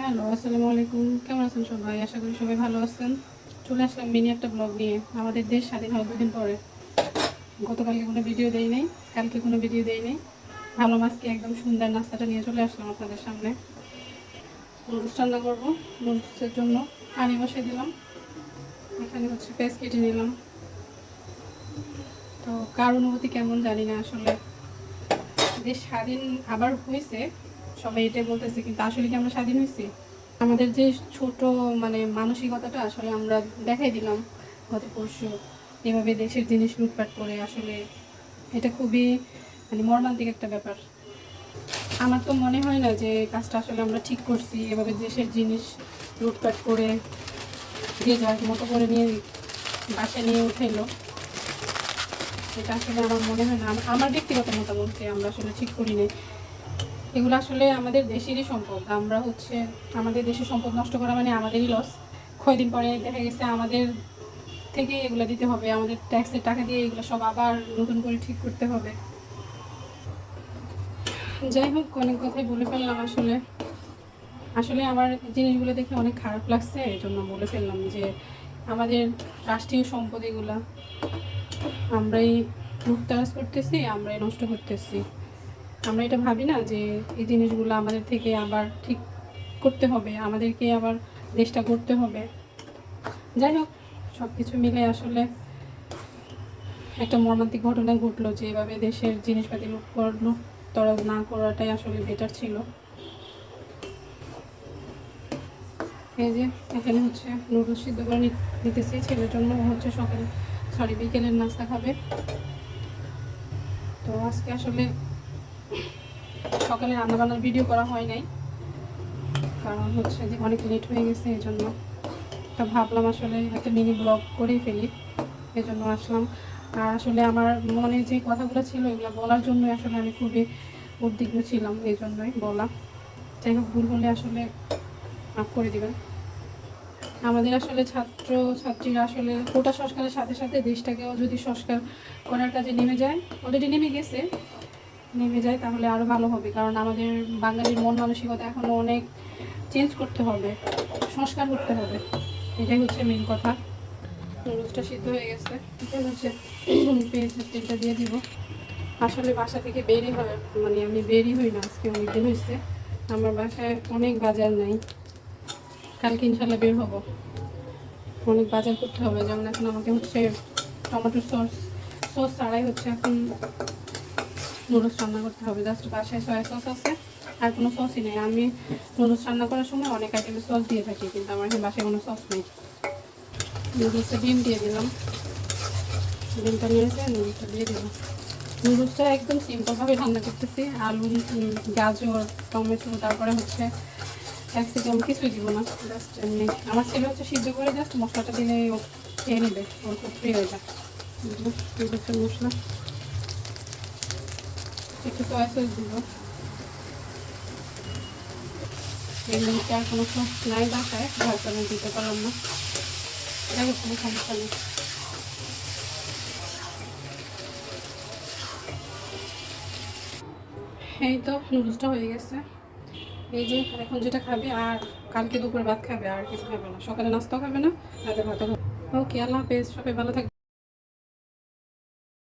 Hello, আসসালামু আলাইকুম। কেমন আছেন সবাই? আশা করি সবাই ভালো আছেন। চলে আসলাম মিনি একটা ব্লগ নিয়ে। আমাদের দেশ স্বাধীন হওয়ার ২ দিন পরে। গতকালকে কোনো ভিডিও দেই নাই, কালকে কোনো ভিডিও দেই নাই। ভাবলাম আজকে একদম সুন্দর নাস্তাটা নিয়ে চলে আসলাম আপনাদের সামনে। নুডলস রান্না করবো। নুডলসের জন্য পানি বসিয়ে দিলাম। এখানে হচ্ছে পেঁয়াজ কেটে নিলাম। তো কার অনুভূতি কেমন জানি না আসলে। দেশ স্বাধীন আবার হয়েছে, সবাই এটাই বলতেছে, কিন্তু আসলে কি আমরা স্বাধীন হয়েছি? আমাদের যে ছোট মানসিকতাটা আসলে আমরা দেখাই দিলাম গত পরশু, এভাবে দেশের জিনিস লুটপাট করে। আসলে এটা খুবই মর্মান্তিক একটা ব্যাপার। আমার তো মনে হয় না যে কাজটা আসলে আমরা ঠিক করছি, এভাবে দেশের জিনিস লুটপাট করে যে যার মতো করে নিয়ে বাসায় নিয়ে উঠাইলো। এটা আসলে আমার মনে হয় না, আমার ব্যক্তিগত মতামতে আমরা আসলে ঠিক করি নাই। এগুলো আসলে আমাদের দেশেরই সম্পদ। আমরা হচ্ছে আমাদের দেশের সম্পদ নষ্ট করা মানে আমাদেরই লস। কয়দিন পরে দেখা গেছে আমাদের থেকে এগুলো দিতে হবে, আমাদের ট্যাক্সের টাকা দিয়ে এগুলো সব আবার নতুন করে ঠিক করতে হবে। যাই হোক, অনেক কথাই বলে ফেললাম। আসলে আসলে আমার জিনিসগুলো দেখে অনেক খারাপ লাগছে, এই জন্য বলে ফেললাম যে আমাদের রাষ্ট্রীয় সম্পদ এগুলা আমরাই লুটতরাজ করতেছি, আমরাই নষ্ট করতেছি। আমরা এটা ভাবি না যে এই জিনিসগুলো আমাদের থেকে আবার ঠিক করতে হবে, আমাদেরকে আবার দেশটা করতে হবে। যাই হোক, সব কিছু মিলে আসলে একটা মর্মান্তিক ঘটনা ঘটলো, যে এভাবে দেশের জিনিসপাতি লুটতরাজ না করাটাই আসলে বেটার ছিল। এই যে এখানে হচ্ছে নুডলস সিদ্ধ করে নিতেছি ছেলের জন্য। হচ্ছে বিকেলের নাস্তা খাবে। তো আজকে আসলে সকালে রান্নাবান্নার ভিডিও করা হয় নাই, কারণ হচ্ছে যে অনেক লেট হয়ে গেছে, এই জন্য। তা ভাবলাম আসলে একটা মিনি ব্লগ করেই ফেলি, এই জন্য আসলাম। আর আসলে আমার মনে যে কথাগুলো ছিল এগুলো বলার জন্যই আসলে আমি খুবই উদ্বিগ্ন ছিলাম, এই জন্যই বলা। যাই হোক, ভুল হলে আসলে মাফ করে দিবেন। আমাদের আসলে ছাত্র ছাত্রীরা আসলে কোটা সংস্কারের সাথে সাথে দেশটাকেও যদি সংস্কার করার কাজে নেমে যায়, অলরেডি নেমে যায়, তাহলে আরও ভালো হবে। কারণ আমাদের বাঙালির মন মানসিকতা এখনও অনেক চেঞ্জ করতে হবে, সংস্কার করতে হবে। এটাই হচ্ছে মেন কথা। নুডলসটা সিদ্ধ হয়ে গেছে, এটা হচ্ছে পেঁয়াজের তেলটা দিয়ে দিব। আসলে বাসা থেকে আমি বেরই হই না, আজকে অনেকদিন হয়েছে। আমার বাসায় অনেক বাজার নাই, কালকে ইনশাল্লাহ বের হব। অনেক বাজার করতে হবে, যেমন এখন আমাকে হচ্ছে টমেটো সস ছাড়াই হচ্ছে এখন নুডলস রান্না করতে হবে। জাস্ট বাসায় সয়া সস আছে, আর কোনো সসই নেই। আমি নুডলস রান্না করার সময় অনেক আইটেমের সস দিয়ে থাকি, কিন্তু আমার এখন বাসায় কোনো সস নেই। নুডলসে ডিম দিয়ে দিলাম, ডিমটা নিয়েছে, নুডলসটা দিয়ে দিলাম। নুডলসটা একদম সিম্পলভাবে রান্না করতেছি। আলু, গাজর, টমেটো, তারপরে হচ্ছে ক্যাপসিকাম, কিছুই দিব না, জাস্ট এমনি। আমার ছেলে হচ্ছে সিদ্ধ করে জাস্ট মশলাটা দিলে খেয়ে নেবে, ওর খুব প্রিয় এটা। নুডলসের মশলা, একটু সয়া সস দিব। এই মুহূর্তে আর কোনো সস নাই বাসায়, হয়তো আমি দিতে পারলাম না। যাই হোক, কোনো সমস্যা নেই। এই তো নুডলসটা হয়ে গেছে। এই যে এখন যেটা খাবে, আর কালকে দুপুরে ভাত খাবে, আর কিছু খাবে না। সকালে নাস্তাও খাবে না, রাতে ভাতও খাবে। ওকে, আল্লাহ হাফেজ, সবাই ভালো থাকবে।